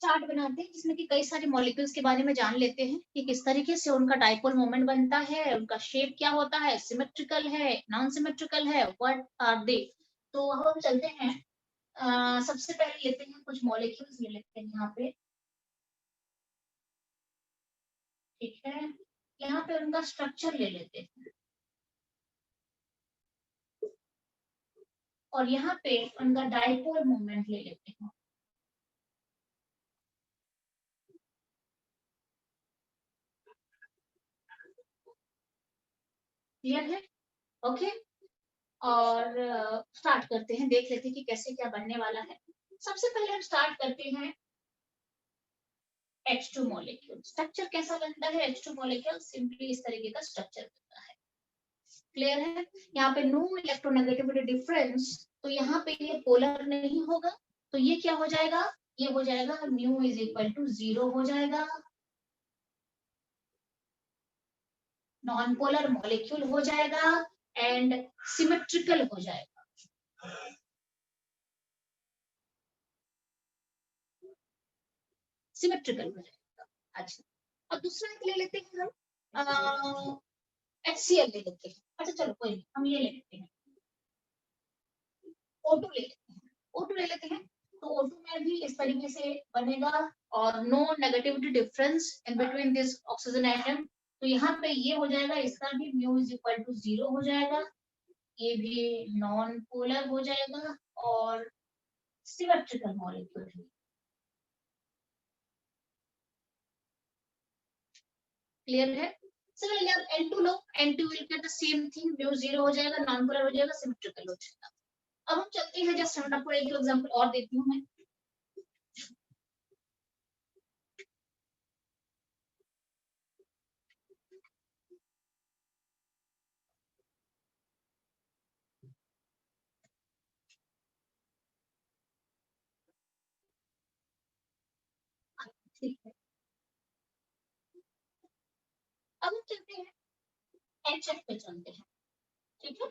Chart बनाते हैं जिसमें कि कई सारे मॉलिक्यूल्स के बारे में जान लेते हैं कि किस तरीके से उनका डाइपोल मोमेंट बनता है, उनका शेप क्या होता है, सिमेट्रिकल है, नॉन सिमेट्रिकल है, व्हाट आर दे। तो हम चलते हैं, सबसे पहले लेते हैं कुछ मॉलिक्यूल्स ले लेते हैं यहाँ पे, ठीक है। यहाँ पे उनका स्ट्रक्चर ले लेते हैं और यहाँ पे उनका डाइपोल मोमेंट ले लेते हैं। क्लियर है? ओके। और स्टार्ट करते हैं, देख लेते हैं कि कैसे क्या बनने वाला है। सबसे पहले हम स्टार्ट करते हैं H2 मॉलिक्यूल। स्ट्रक्चर कैसा बनता है H2 मॉलिक्यूल? सिंपली इस तरीके का स्ट्रक्चर बनता है। क्लियर है? यहाँ पे नो इलेक्ट्रोनेगेटिविटी डिफरेंस, तो यहाँ पे ये पोलर नहीं होगा, तो ये क्या हो जाएगा? ये हो जाएगा म्यू इज इक्वल टू 0 हो जाएगा। नॉन पोलर मॉलिक्यूल हो जाएगा एंड सिमेट्रिकल हो जाएगा। सिमेट्रिकल हो जाएगा। अच्छा, अब दूसरा एक ले लेते हैं हम, HCl ले लेते हैं। अच्छा चलो कोई नहीं, हम ये ले लेते हैं, O2 ले लेते हैं। O2 ले लेते हैं, तो O2 में भी इस तरीके से बनेगा और no negativity difference in between this oxygen atom, तो यहाँ पे ये हो जाएगा, इसका भी म्यू इज इक्वल टू 0 हो जाएगा, ये भी नॉन पोलर हो जाएगा और सिमेट्रिकल मॉलिक्यूल है। क्लियर है? सिमिलरली आप N2 low, N2 will get the same thing, mu 0 हो जाएगा, नॉन पोलर हो जाएगा, सिमेट्रिकल हो जाएगा। अब हम चलते हैं, जस्ट हम आपको एक एग्जांपल और देती हूँ मैं। ठीक है, अब हम चलते हैं HF पे चलते हैं, ठीक है।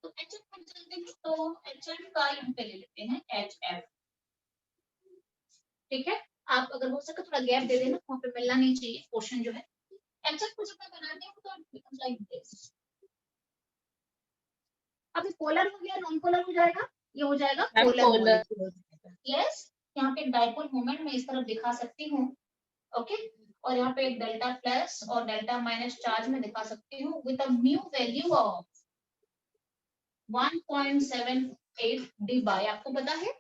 तो HF पे चलते हैं, तो HF का यहाँ पे ले लेते हैं HF, ठीक है। आप अगर हो सके थोड़ा गैप दे देना, वहाँ पे मिलना नहीं चाहिए पोर्शन जो है। HF को जब मैं बनाती हूँ तो इट बिकम्स लाइक दिस। अब ये पोलर हो गया, नॉन पोलर हो जाएगा, ये हो जाएगा पोलर मॉलिक्यूल। यस, यहाँ पे डाइपोल मोमेंट मैं इस तरफ दिखा सकती हूँ, ओके। और यहाँ पे एक डेल्टा प्लस और डेल्टा माइनस चार्ज में दिखा सकती हूँ with a mu value of 1.78 D by. आपको पता है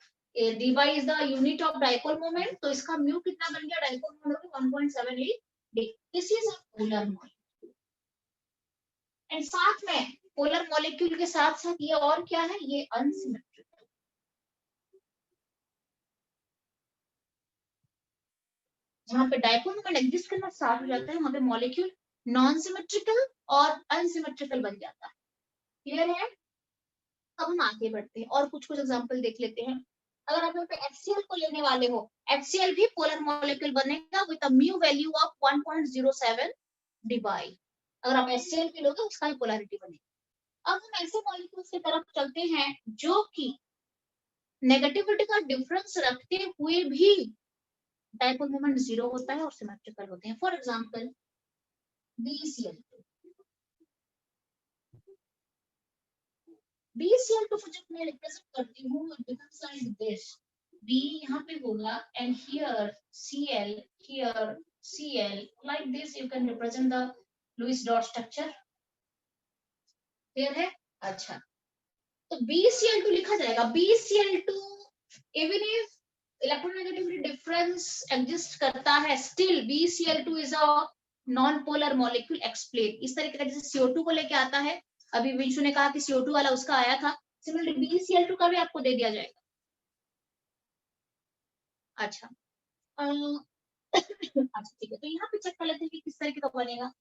D by is the unit of dipole moment, तो इसका म्यू कितना बन गया? Dipole moment 1.78 D. This is a polar molecule and साथ में पोलर मॉलिक्यूल के साथ साथ ये और क्या है? ये अनसिमेट्रिकल। जहाँ पे डाइपोल मोमेंट एग्जिस्ट करना स्टार्ट हो जाता है, वहां पे मॉलिक्यूल नॉन सिमेट्रिकल और अनसिमेट्रिकल बन जाता है। क्लियर है? अब हम आगे बढ़ते हैं और कुछ कुछ एग्जांपल देख लेते हैं। अगर आप यहाँ पे HCl को लेने वाले हो, HCl भी पोलर मॉलिक्यूल बनेगा with a mu value of 1.07 D by. अगर आप HCl भी लोगे, उसका भी पोलैरिटी बनेगा। अब हम ऐसे मॉलिक्यूल्स की तरफ चलते हैं जो कि नेगेटिविटी का डिफरेंस रखते हुए भी डाइपोल मोमेंट 0 होता है और सिमेट्रिकल होते हैं। For example BeCl2। BeCl2 को जब मैं रिप्रेजेंट करती हूँ, it becomes like this. B यहाँ पे होगा and here Cl, here Cl, like this you can represent the Lewis dot structure. Clear है? अच्छा, तो BeCl2 लिखा जाएगा BeCl2 even if electronegativity difference exist करता है, still BeCl2 is a non polar molecule. Explain इस तरीके का, जैसे CO2 को लेके आता है, अभी विंशु ने कहा कि CO2 वाला उसका आया था, सिमिलरली BeCl2 का भी आपको दे दिया जाएगा। अच्छा अच्छा ठीक है, तो यहाँ पे चेक कर लेते हैं कि किस तरीके का बनेगा।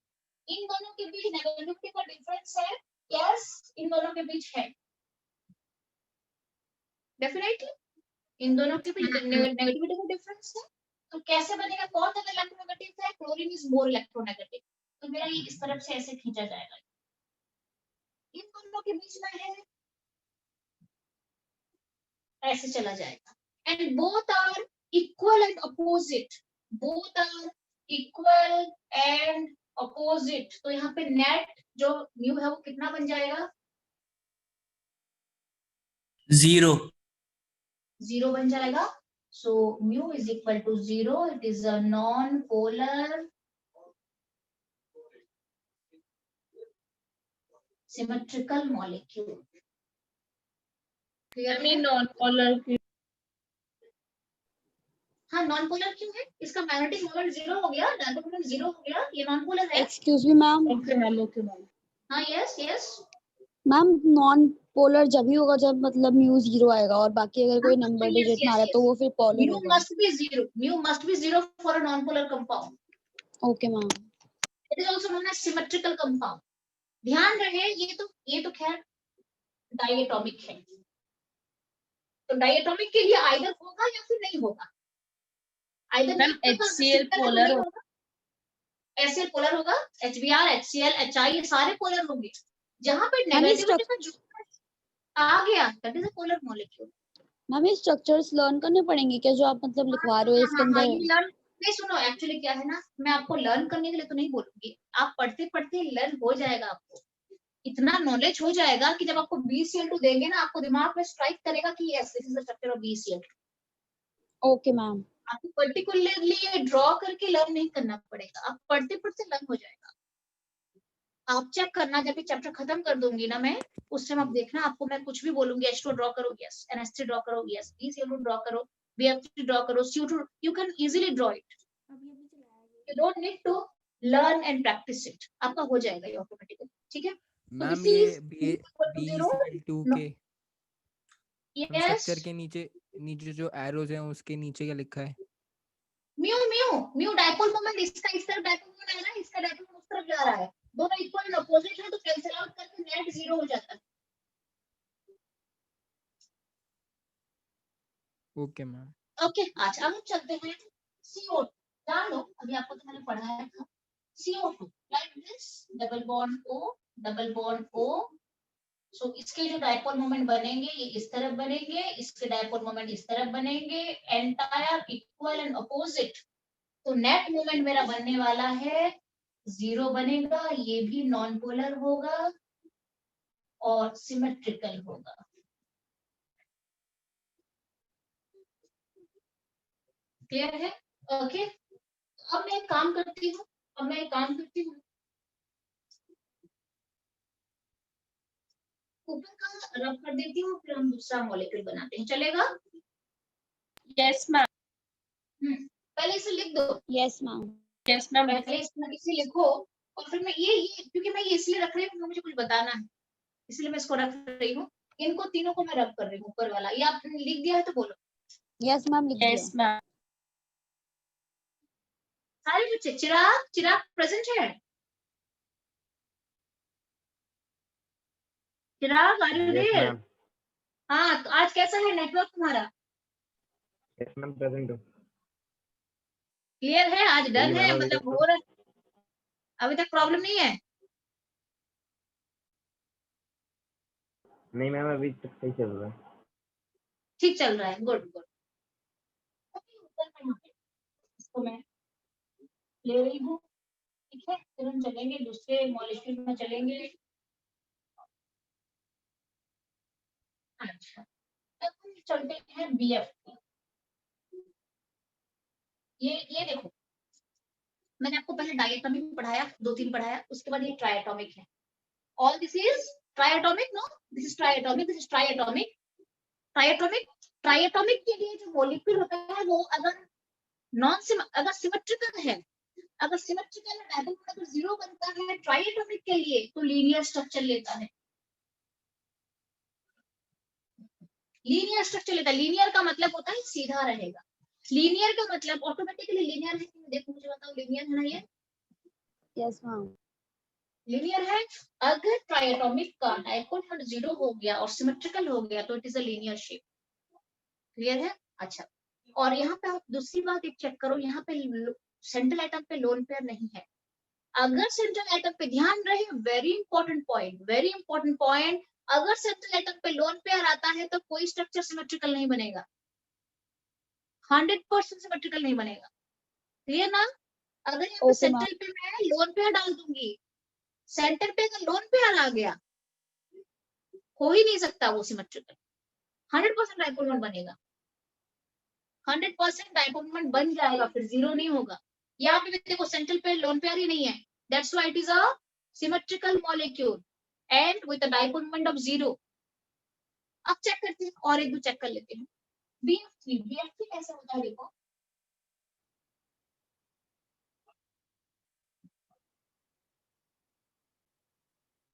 इन दोनों के बीच नेगेटिविटी का डिफरेंस है, यस इन दोनों के बीच है, डेफिनेटली इन दोनों के बीच नेगेटिविटी का डिफरेंस है। तो कैसे बनेगा? कौन ज्यादा इलेक्ट्रोनेगेटिव है? क्लोरीन इज मोर इलेक्ट्रोनेगेटिव, तो मेरा ये इस तरफ से ऐसे खींचा जाएगा, इन दोनों के बीच में है, ऐसे चला जाएगा and both are equal and opposite, both are equal and opposite, तो यहाँ पे नेट जो म्यू है वो कितना बन जाएगा? 0. 0 बन जाएगा. So mu is equal to 0. It is a non polar symmetrical molecule. Clear है? नॉन पोलर हाँ नॉन पोलर क्यों है? इसका मैग्नेटिक मोमेंट 0 हो गया, डायपोल मोमेंट 0 हो गया, ये नॉन पोलर है. Excuse me ma'am. Okay ma'am, okay ma'am. हाँ yes yes. Ma'am non polar जब ही होगा जब मतलब म्यू 0 आएगा, और बाकी अगर कोई नंबर yes, डिजिट में आ रहा है yes, तो वो फिर पोलर म्यू होगा. Must be 0. Mu must be 0 for a non polar compound. Okay ma'am. It is also known as symmetrical compound. ध्यान रहे ये तो खैर डायटोमिक है, तो डायटोमिक के लिए आइदर होगा या फिर नहीं होगा. आइदर मैम HCl पोलर होगा, HCl पोलर होगा, HBr, HCl, HI ये सारे पोलर होंगे. जहां पे मैम, नेगेटिविटी का जो आ गया that is a polar molecule. Ma'am ये स्ट्रक्चर्स लर्न करने पड़ेंगे क्या जो आप मतलब लिखवा रहे हो इसके हाँ, अंदर? ये लर्न नहीं, सुनो एक्चुअली क्या है ना, मैं आपको लर्न करने के लिए तो नहीं बोलूंगी, आप पढ़ते पढ़ते लर्न हो जाएगा. आपको इतना नॉलेज हो जाएगा कि जब आपको BCl2 देंगे ना, आपको दिमाग में स्ट्राइक करेगा कि yes this is the structure of BCl2. Okay ma'am. आपको पर्टिकुलरली ये ड्रॉ करके लर्न नहीं करना पड़ेगा, आप पढ़ते पढ़ते लर्न हो जाएगा. आप चेक करना, जब ये चैप्टर खत्म कर दूंगी ना मैं, उस टाइम आप देखना, आपको मैं कुछ भी बोलूंगी, H2 ड्रॉ करो, यस, NH3 ड्रॉ करो, यस, BCl2 ड्रॉ करो, BF3 ड्रॉ करो, CO2, you can easily draw it. You don't need to learn and practice it. आपका हो जाएगा ये ऑटोमेटिकली. ठीक है? मैम ये BCl2 के स्ट्रक्चर के नीचे जो एरोज हैं उसके नीचे क्या लिखा है? म्यू डाइपोल मोमेंट, इसका इस तरफ डाइपोल मोमेंट आ रहा है, इसका डाइपोल मोमेंट उस तरफ जा रहा है, दोनों इक्वल एंड अपोजिट है, तो कैंसिल आउट करके नेट 0 हो जाता है. Okay ma'am. ओके, अच्छा अब हम चलते हैं CO2. जान लो, अभी आपको तो मैंने पढ़ाया था. CO2 like this, double bond O. सो इसके जो डाइपोल मोमेंट बनेंगे ये इस तरफ बनेंगे, इसके डाइपोल मोमेंट इस तरफ बनेंगे, एंटायर इक्वल एंड अपोजिट. तो नेट मोमेंट मेरा बनने वाला है 0 बनेगा, ये भी नॉन पोलर होगा और सिमेट्रिकल होगा. क्लियर है? ओके. अब मैं एक काम करती हूँ, ऊपर का रब कर देती हूँ, फिर हम दूसरा मॉलिक्यूल बनाते हैं. चलेगा? Yes ma'am. पहले इसे लिख दो. Yes ma'am. Yes ma'am. पहले इसे लिखो, और फिर मैं ये क्योंकि मैं ये इसलिए रख रही हूँ, मुझे कुछ बताना है, इसलिए मैं इसको रख रही हूँ. इनको तीनों को मैं रब कर रही हूँ, ऊपर वाला. ये आपने लिख दिया है तो बोलो. यस मैम, लिख दिया. Yes ma'am. सारे बच्चे, चिराग प्रेजेंट है? चिराग आर यू देयर? हाँ, तो आज कैसा है नेटवर्क तुम्हारा? यस मैम, प्रेजेंट हूँ. क्लियर है? आज डन है, मतलब हो रहा है, अभी तक प्रॉब्लम नहीं है? नहीं मैम, अभी तक सही चल रहा है. ठीक चल रहा है, गुड. इसको मैं ले रही हूँ. ठीक है, फिर हम चलेंगे दूसरे मॉलिक्यूल में चलेंगे. अच्छा, अब हम चलते हैं BF. ये देखो, मैंने आपको पहले डायटोमिक पढ़ाया, 2-3 पढ़ाया, उसके बाद ये ट्राइएटोमिक है. All this is triatomic. No, this is triatomic, this is triatomic. Triatomic के लिए जो मॉलिक्यूल होता है वो अगर सिमेट्रिकल है, अगर सिमेट्रिकल डायपोल अगर 0 बनता है ट्राइएटोमिक के लिए, तो लीनियर स्ट्रक्चर लेता है. लीनियर का मतलब होता है सीधा रहेगा. लीनियर का मतलब ऑटोमेटिकली लीनियर है. देखो मुझे बताओ, लीनियर है ना ये? Yes ma'am. लीनियर है. अगर ट्राइएटोमिक का डायपोल मोमेंट 0 हो गया और सिमेट्रिकल हो गया तो it is a linear shape. Clear है? अच्छा, और यहाँ पे आप दूसरी बात एक चेक करो, यहाँ पे सेंट्रल एटम पे लोन पेयर नहीं है. अगर सेंट्रल एटम पे, ध्यान रहे, वेरी इंपॉर्टेंट पॉइंट, अगर सेंट्रल एटम पे लोन पेयर आता है तो कोई स्ट्रक्चर सिमेट्रिकल नहीं बनेगा. 100% सिमेट्रिकल नहीं बनेगा। क्लियर ना? अगर यहाँ पे Okay, ma'am. सेंटर पे मैं लोन पेयर डाल दूंगी, सेंटर पे अगर लोन पेयर आ गया, हो ही नहीं सकता वो सिमेट्रिकल। 100% डाइपोल मोमेंट बनेगा, 100% डाइपोल मोमेंट बन जाएगा, फिर जीरो नहीं होगा। यहाँ पे देखो सेंट्रल पे लोन पेयर ही नहीं है, that's why it is a symmetrical molecule and with a dipole moment of zero. अब चेक करते हैं, और एक दो चेक कर लेते हैं। BF3 कैसे होता है देखो।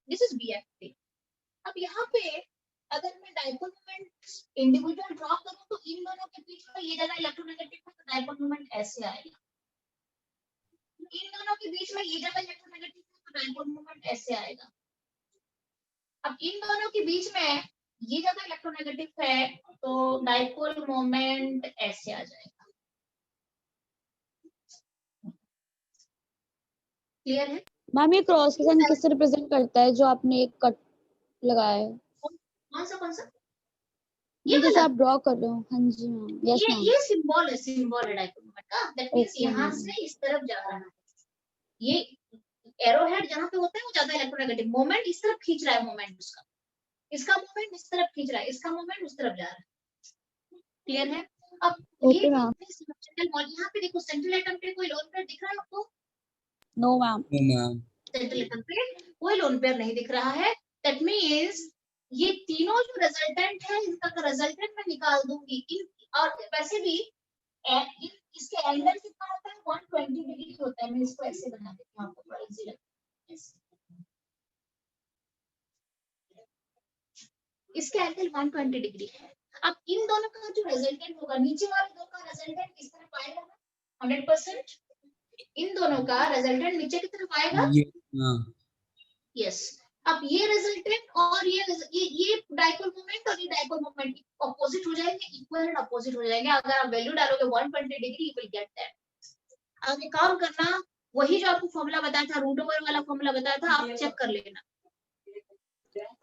This is BF3। अब यहाँ पे अगर मैं डाइपोल मोमेंट इंडिविजुअल ड्रॉ करूं तो इन दोनों के बीच में ये जगह इलेक्ट्रोनेगेटिव है, तो डाइपोल मोमेंट ऐसे आएगा। इन दोनों के बीच में ये जगह इलेक्ट्रोनेगेटिव है, तो डाइपोल मोमेंट ऐसे आएगा। अब इन दोनों के बीच में ये जगह इलेक्ट्रोनेगेटिव है, तो डाइपोल मोमेंट ऐसे आ जाएगा। क्लियर है? मैम ये क्रॉस सेक्शन किससे रिप्रेजेंट करता है जो आपने एक कट लगाया है? कौन सा? ये जैसे वाला? आप ड्रॉ कर रहे हो। हाँ जी मैम। Yes ma'am. ये सिंबल है डाइपोल मोमेंट का। दैट मींस Okay, यहाँ ma'am. से इस तरफ जा रहा है। ये एरो हेड जहाँ पे होता है वो ज्यादा इलेक्ट्रोनेगेटिव, मोमेंट इस तरफ खींच रहा है, मोमेंट उसका, इसका मोमेंट इस तरफ खींच रहा है, इसका मोमेंट उस तरफ जा रहा है। क्लियर है? अब ये Okay, ma'am. सिमेट्रिकल मॉल, यहाँ पे देखो सेंट्रल एटम पे कोई लोन पेयर दिख रहा है आपको? No ma'am. सेंट्रल एटम पे कोई लोन पेयर नहीं दिख रहा है। दैट मींस ये तीनों जो रिजल्टेंट है, इनका रिजल्टेंट मैं निकाल दूंगी। और वैसे भी इसके एंगल कितना होता है? 120 डिग्री होता है। मैं इसको ऐसे बना देती हूँ आपको थोड़ा इजी लगे। इसका एंगल 120 डिग्री है। अब इन दोनों का जो रिजल्टेंट होगा, नीचे वाले दो का रिजल्टेंट किस तरफ आएगा ना? 100%। इन दोनों का रिजल्टेंट नीचे की तरफ आएगा। यस। अब ये रिजल्टेंट और ये डाइपोल मोमेंट और ये डाइपोल मोमेंट ऑपोजिट हो जाएंगे, इक्वल एंड ऑपोजिट हो जाएंगे। अगर आप वैल्यू डालोगे 120 degree, you will get that. आगे काम करना, वही जो आपको फॉर्मूला बताया था, रूट ओवर वाला फॉर्मूला बताया था, आप चेक कर लेना।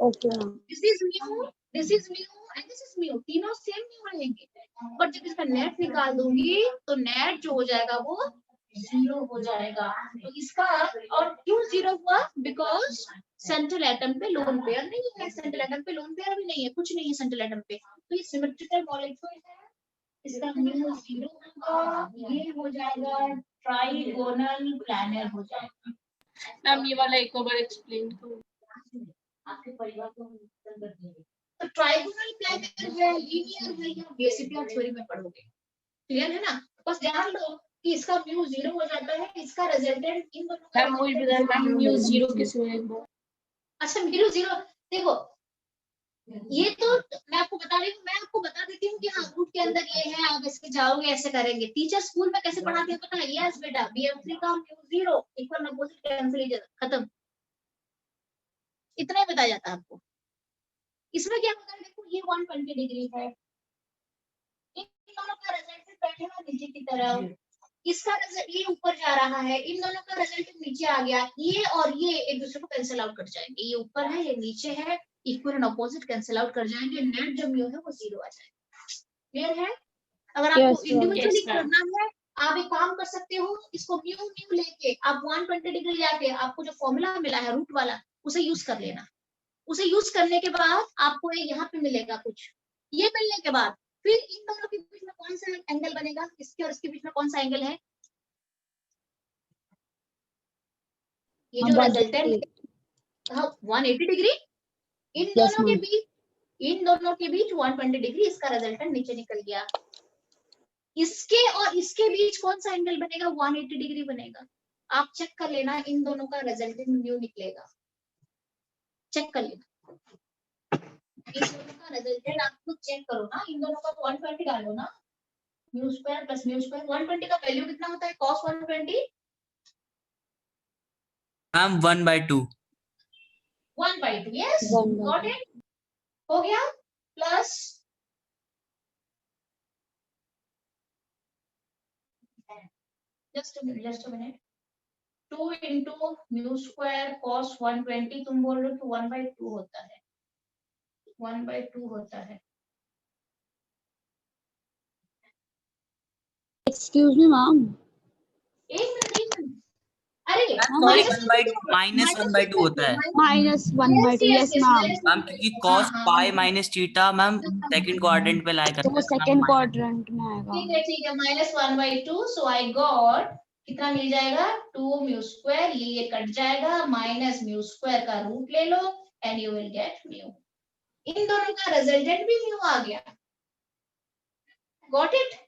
Okay ma'am. This is mu and this is mu, तीनों सेम म्यू रहेंगे। बट जब इसका नेट निकाल दूंगी तो नेट जो हो जाएगा वो जीरो हो जाएगा। तो इसका, और क्यों जीरो हुआ? बिकॉज सेंट्रल एटम पे लोन पेयर नहीं है, सेंट्रल एटम पे लोन पेयर भी नहीं है, कुछ नहीं है सेंट्रल एटम पे। तो ये सिमेट्रिकल मॉलिक्यूल है, इसका म्यू जीरो होगा, ये हो जाएगा ट्राइगोनल प्लैनर हो जाएगा। मैम ये वाला एक बार एक्सप्लेन करो। आपके परिवार को तो ट्राइगोनल प्लैनर है, लीनियर है, या बेसिक थ्योरी में पढ़ोगे। क्लियर है ना? बस ध्यान दो कि इसका म्यू जीरो हो जाता है, इसका रिजल्टेंट इन दोनों का। मैम वही बता, मैम म्यू जीरो कैसे हो एक बार? अच्छा म्यू जीरो देखो, ये तो मैं आपको बता रही हूँ, मैं आपको बता देती हूँ कि हाँ रूट के अंदर ये है, आप इसके जाओगे ऐसे करेंगे। टीचर स्कूल में कैसे पढ़ाते हैं पता है? यस बेटा, BF3 का mu zero equal opposite cancel, खत्म, इतना ही बताया जाता है आपको। इसमें क्या होता है देखो, ये 120 डिग्री है, इन दोनों का रिजल्टेंट बैठेगा नीचे की तरफ, इसका रिजल्ट ये ऊपर जा रहा है, इन दोनों का रिजल्टेंट नीचे आ गया, ये और ये एक दूसरे को कैंसिल आउट कर जाएंगे, ये ऊपर है ये नीचे है, equal and opposite cancel out कर जाएंगे, नेट जो म्यू है वो जीरो आ जाएगा। क्लियर है? अगर आपको इंडिविजुअली करना है, आप एक काम कर सकते हो, इसको म्यू म्यू लेके आप 120 डिग्री लेके आपको जो फॉर्मूला मिला है रूट वाला, उसे यूज कर लेना। उसे यूज करने के बाद आपको यहाँ पे मिलेगा कुछ, ये मिलने के बाद फिर इन दोनों के बीच में कौन सा एंगल बनेगा, इसके और इसके बीच में कौन सा एंगल है? ये जो रिजल्टेंट 180 डिग्री, इन दोनों के बीच 120 डिग्री, इसका रिजल्टेंट नीचे निकल गया। इसके और इसके बीच कौन सा एंगल बनेगा? 180 डिग्री बनेगा। आप चेक कर लेना, इन दोनों का रिजल्टेंट म्यू निकलेगा, चेक कर लेना। इन दोनों का रिजल्टेंट आप खुद चेक करो ना, इन दोनों का 120 डालो ना, mu square plus mu square, 120 का वैल्यू कितना होता है? cos 120 ma'am 1/2। 1/2, yes got it, हो गया। Plus just a minute 2 into mu square cos 120, तुम बोल रहे हो कि 1/2 होता है, 1/2 होता है। Excuse me ma'am. एक मिनट। अरे सॉरी, माइनस 1/2 होता है -1/2 यस मैम। मैम, क्योंकि cos pi minus theta ma'am second quadrant पे लाई तो करता वो है, तो सेकंड मैम क्वाड्रेंट में आएगा। ठीक है -1/2, सो आई गॉट कितना मिल जाएगा 2 म्यू स्क्वायर, ये कट जाएगा, माइनस म्यू स्क्वायर का रूट ले लो and you will get mu. इन दोनों का रिजल्टेंट भी म्यू आ गया। Got it?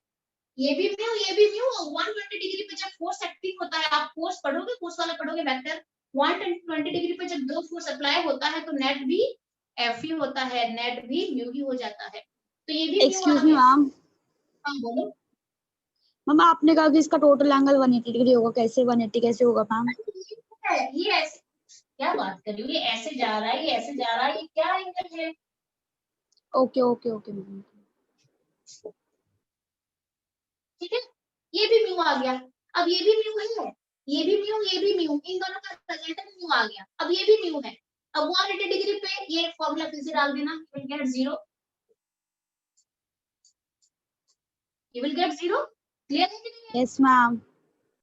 ये भी म्यू, ये भी म्यू। 120 डिग्री पे जब फोर्स एक्टिंग होता है, आप फोर्स पढ़ोगे, फोर्स वाला पढ़ोगे वेक्टर, 120 डिग्री पे जब दो फोर्स अप्लाई होता है तो नेट भी एफ ही होता है, नेट भी म्यू ही हो जाता है। तो ये भी म्यू आ एक्सक्यूज मी गया। मैम। हाँ बोलो। मैम आपने कहा कि इसका टोटल एंगल 180 डिग्री होगा, कैसे 180 कैसे होगा मैम? ये ऐसे क्या बात कर रही हो, ये ऐसे जा रहा है, ये ऐसे जा रहा है, ये क्या एंगल है? Okay okay okay ma'am. ठीक है, ये भी म्यू आ गया। अब ये भी म्यू है, ये भी म्यू, ये भी म्यू, इन दोनों का रिजल्टेंट म्यू आ गया। अब ये भी म्यू है। अब 180 डिग्री पे ये फॉर्मूला फिर से डाल देना, you will get 0। You will get 0। Clear है कि नहीं? Yes ma'am.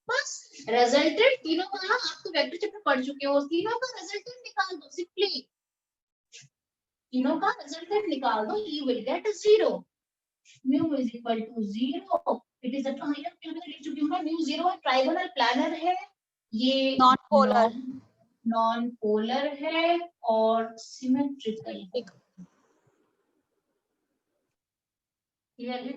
बस रिजल्टेंट तीनों का, आप तो वेक्टर चैप्टर पढ़ चुके हो, तीनों का रिजल्टेंट निकाल दो सिंपली। तीनों का रिजल्टेंट निकाल दो, you will get 0। Mu is equal to 0। It is a लिख चुकी हूं मैं, म्यू 0 ट्राइगोनल प्लानर है, ये नॉन पोलर। नॉन पोलर है और सिमेट्रिकल है। क्लियर है?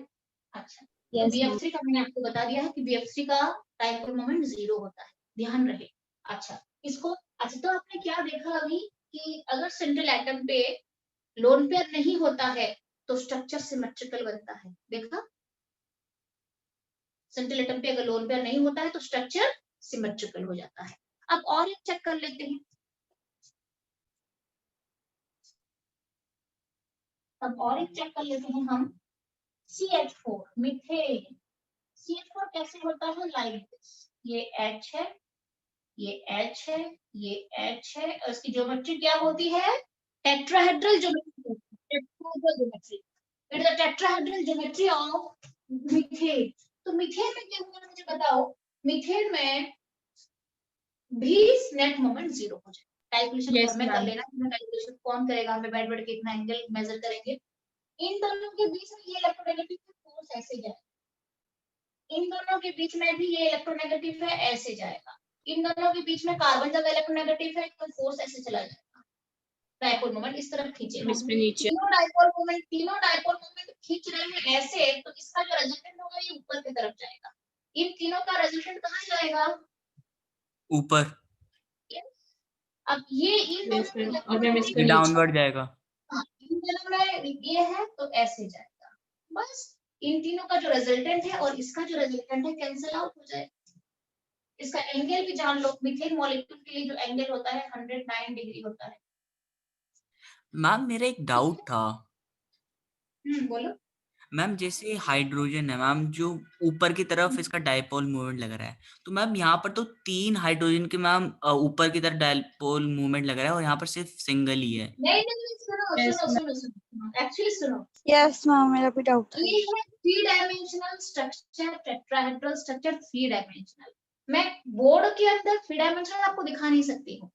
अच्छा, तो यस मैम। BF3 का मैंने आपको बता दिया है कि BF3 का डाइपोल मोमेंट 0 होता है, ध्यान रहे। अच्छा, इसको अच्छा तो आपने क्या देखा अभी कि अगर सेंट्रल एटम पे लोन पेयर नहीं होता है तो स्ट्रक्चर सिमेट्रिकल बनता है। देखा, सेंट्रल एटम पे अगर लोन पेयर नहीं होता है तो स्ट्रक्चर सिमेट्रिकल हो जाता है। अब और एक चेक कर लेते हैं। अब और एक चेक कर लेते हैं हम, CH4 मीथेन। CH4 कैसे होता है? लाइक दिस, ये H है, ये H है, ये H है, और इसकी ज्योमेट्री क्या होती है? Tetrahedral geometry. Tetrahedral geometry, it is a tetrahedral geometry of methane. तो मीथेन में क्या हुआ मुझे बताओ? मीथेन में भी नेट मोमेंट 0 हो जाए। कैलकुलेशन Yes, घर में कर ma'am. लेना, कैलकुलेशन कौन करेगा, हमें बैठ के इतना एंगल मेजर करेंगे। इन दोनों के बीच में ये इलेक्ट्रोनेगेटिव फोर्स ऐसे जाएगा, इन दोनों के बीच में भी ये इलेक्ट्रोनेगेटिव है, ऐसे जाएगा। इन दोनों के बीच में कार्बन जब इलेक्ट्रोनेगेटिव है तो फोर्स ऐसे चला जाएगा, डाइपोल मोमेंट इस तरफ खींचेगा। इसमें नीचे तीनों डाइपोल मोमेंट खींच रहे हैं ऐसे, तो इसका जो रिजल्टेंट होगा ये ऊपर की तरफ जाएगा। इन तीनों का रिजल्टेंट कहाँ जाएगा? ऊपर, अब ये इन Yes, दोनों ma'am. में और मैम इसका ये नीचे। डाउनवर्ड जाएगा। हाँ, इन दोनों में ये है तो ऐसे जाएगा। बस इन तीनों का जो रिजल्टेंट है और इसका जो रिजल्टेंट है कैंसिल आउट हो जाएगा। इसका एंगल भी जान लो, मीथेन मॉलिक्यूल के लिए जो एंगल होता है 109 डिग्री होता है। मैम मेरा एक डाउट था, बोलो। मैम जैसे हाइड्रोजन है मैम, जो ऊपर की तरफ इसका डाइपोल मूवमेंट लग रहा है, तो मैम यहाँ पर तो 3 हाइड्रोजन के मैम ऊपर की तरफ डाइपोल मूवमेंट लग रहा है और यहाँ पर सिर्फ सिंगल ही है। नहीं, सुनो Yes, सुनो सुनो सुनो, एक्चुअली सुनो। यस मैम, मेरा भी डाउट था। ये है 3 dimensional structure, tetrahedral structure 3 dimensional. मैं बोर्ड के अंदर 3 डायमेंशनल आपको दिखा नहीं सकती हूँ।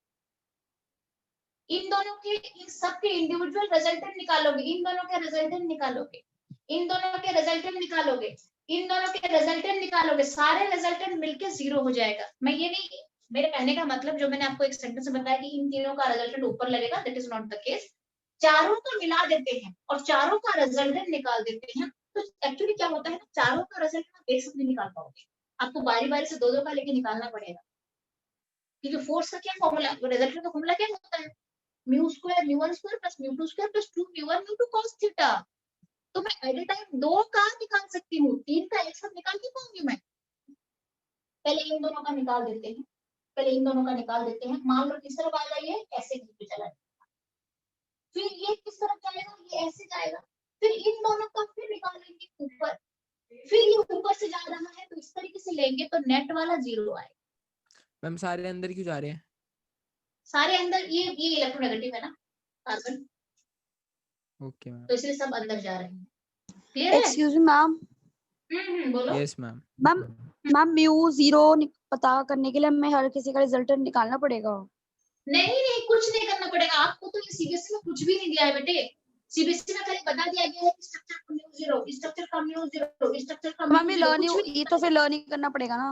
इन दोनों के, इन सब के इंडिविजुअल रिजल्टेंट निकालोगे, इन दोनों के रिजल्टेंट निकालोगे, इन दोनों के रिजल्टेंट निकालोगे, इन दोनों के रिजल्टेंट निकालोगे, सारे रिजल्टेंट मिलके 0 हो जाएगा। मैं ये नहीं, मेरे कहने का मतलब जो मैंने आपको एक सेंटेंस में बताया कि इन तीनों का रिजल्टेंट ऊपर लगेगा, that is not the case. चारों को मिला देते हैं और चारों का रिजल्टेंट निकाल देते हैं, तो एक्चुअली क्या होता है ना, चारों का रिजल्ट आप एक साथ नहीं निकाल पाओगे, आपको बारी बारी से दो का लेके निकालना पड़ेगा। क्योंकि फोर्स का क्या फॉर्मूला, रिजल्टेंट का फॉर्मूला क्या होता है? Mu square mu one square plus mu two square plus 2 mu one mu two cos theta. तो मैं एट ए टाइम 2 का निकाल सकती हूँ, 3 का एक साथ निकाल नहीं पाऊंगी मैं। पहले इन दोनों का निकाल देते हैं, पहले इन दोनों का निकाल देते हैं। मान लो किस तरफ आ जाइए, ऐसे नीचे चला जाएगा, फिर ये किस तरफ जाएगा, ये ऐसे जाएगा, फिर इन दोनों का फिर निकालेंगे ऊपर, फिर ये ऊपर से जा रहा है तो इस तरीके से लेंगे तो नेट वाला 0 आएगा। मैम सारे अंदर क्यों जा रहे हैं? सारे अंदर, ये इलेक्ट्रोनेगेटिव है ना कार्बन, ओके मैम। तो इसलिए सब अंदर जा रहे हैं। क्लियर है? एक्सक्यूज मी मैम, बोलो। Yes ma'am. मैम म्यू 0 पता करने के लिए हमें हर किसी का रिजल्ट निकालना पड़ेगा। नहीं कुछ नहीं करना पड़ेगा आपको, तो ये सीबीएसई में कुछ भी नहीं दिया है बेटे। सीबीएसई में खाली बता दिया गया है स्ट्रक्चर का म्यू 0, स्ट्रक्चर का म्यू 0, स्ट्रक्चर का मैम म्यू ये 0, लर्निंग, कुछ भी ये तो फिर लर्निंग करना पड़ेगा ना।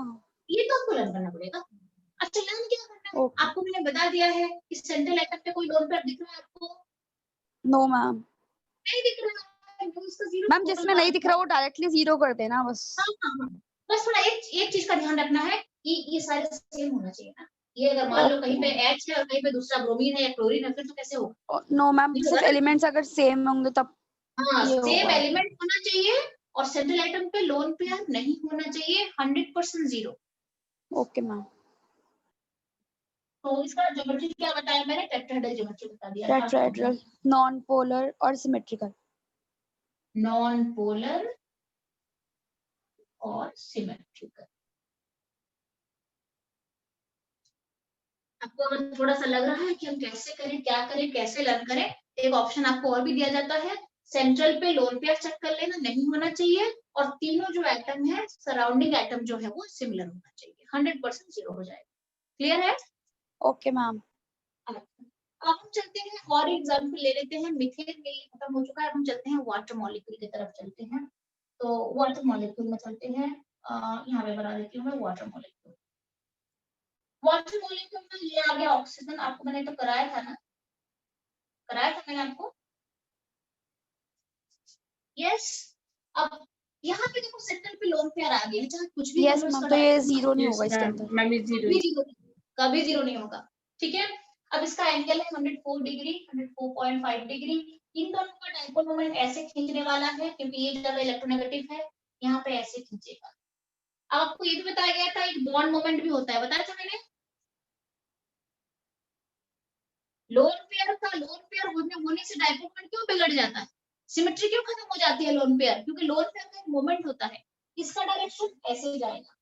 ये तो आपको लर्न करना पड़ेगा। अच्छा लर्न क्या करना है? ओके। आपको मैंने बता दिया है कि सेंट्रल एटम पे कोई लोन पेयर दिख रहा है आपको? No ma'am. नहीं दिख रहा है, म्यू इसका 0 मैम जिसमें नहीं दिख रहा वो डायरेक्टली 0 कर देना बस। हाँ। बस थोड़ा एक चीज का ध्यान रखना है कि ये सारे सेम होना चाहिए ना। ये अगर मान लो कहीं पे H है और कहीं पे दूसरा ब्रोमीन है या क्लोरीन है, फिर तो कैसे होगा? नो मैम, नहीं सिर्फ होगा ना? एलिमेंट्स अगर सेम होंगे तब हाँ ये सेम होगा। एलिमेंट होना चाहिए और सेंट्रल एटम पे लोन पेयर नहीं होना चाहिए, 100% 0। Okay ma'am. तो इसका ज्योमेट्री क्या बताया मैंने? टेट्राहेड्रल ज्योमेट्री बता दिया है। टेट्राहेड्रल, नॉन पोलर और सिमेट्रिकल। नॉन पोलर और सिमेट्रिकल। आपको अगर थोड़ा सा लग रहा है कि हम कैसे करें, क्या करें, कैसे लर्न करें, एक ऑप्शन आपको और भी दिया जाता है, सेंट्रल पे लोन पेयर चेक कर लेना, नहीं होना चाहिए, और तीनों जो एटम है सराउंडिंग एटम जो है वो सिमिलर होना चाहिए, 100% 0 हो जाएगा। क्लियर है? Okay ma'am. अब हम चलते हैं और एग्जांपल ले लेते हैं। मीथेन में खत्म हो चुका है, अब हम चलते हैं वाटर मॉलिक्यूल की तरफ चलते हैं। तो वाटर मॉलिक्यूल में चलते हैं। यहाँ पे बना देती हूँ मैं वाटर मॉलिक्यूल। वाटर मॉलिक्यूल में ये आ गया ऑक्सीजन, आपको मैंने तो कराया था ना, कराया था मैंने आपको। यस। अब यहाँ पे देखो सेंट्रल पे लोन पेयर आ गए हैं, चाहे कुछ भी यस मैम, तो ये 0 नहीं होगा इसके अंदर। मैम ये 0 कभी 0 नहीं होगा। ठीक है। अब इसका एंगल है 104 डिग्री, 104.5 डिग्री। इन दोनों का डाइपोल मोमेंट ऐसे खींचने वाला है क्योंकि ये जगह इलेक्ट्रोनेगेटिव है, यहाँ पे ऐसे खींचेगा। अब आपको ये भी बताया गया था एक बॉन्ड मोमेंट भी होता है, बताया था मैंने। लोन पेयर होने से डाइपोल मोमेंट क्यों बिगड़ जाता है, सिमेट्री क्यों खत्म हो जाती है लोन पेयर? क्योंकि लोन पेयर का एक मोमेंट होता है, इसका डायरेक्शन ऐसे जाएगा,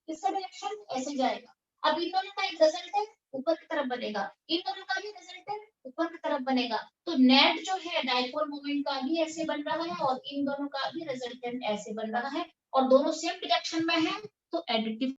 इसका डायरेक्शन ऐसे जाएगा। अब इन दोनों का एक रिजल्टेंट ऊपर की तरफ बनेगा, इन दोनों का भी रिजल्टेंट ऊपर की तरफ बनेगा, तो नेट जो है डाइपोल मोमेंट का भी ऐसे बन रहा है और इन दोनों का भी रिजल्टेंट ऐसे बन रहा है, और दोनों सेम डायरेक्शन में है, तो एडिटिव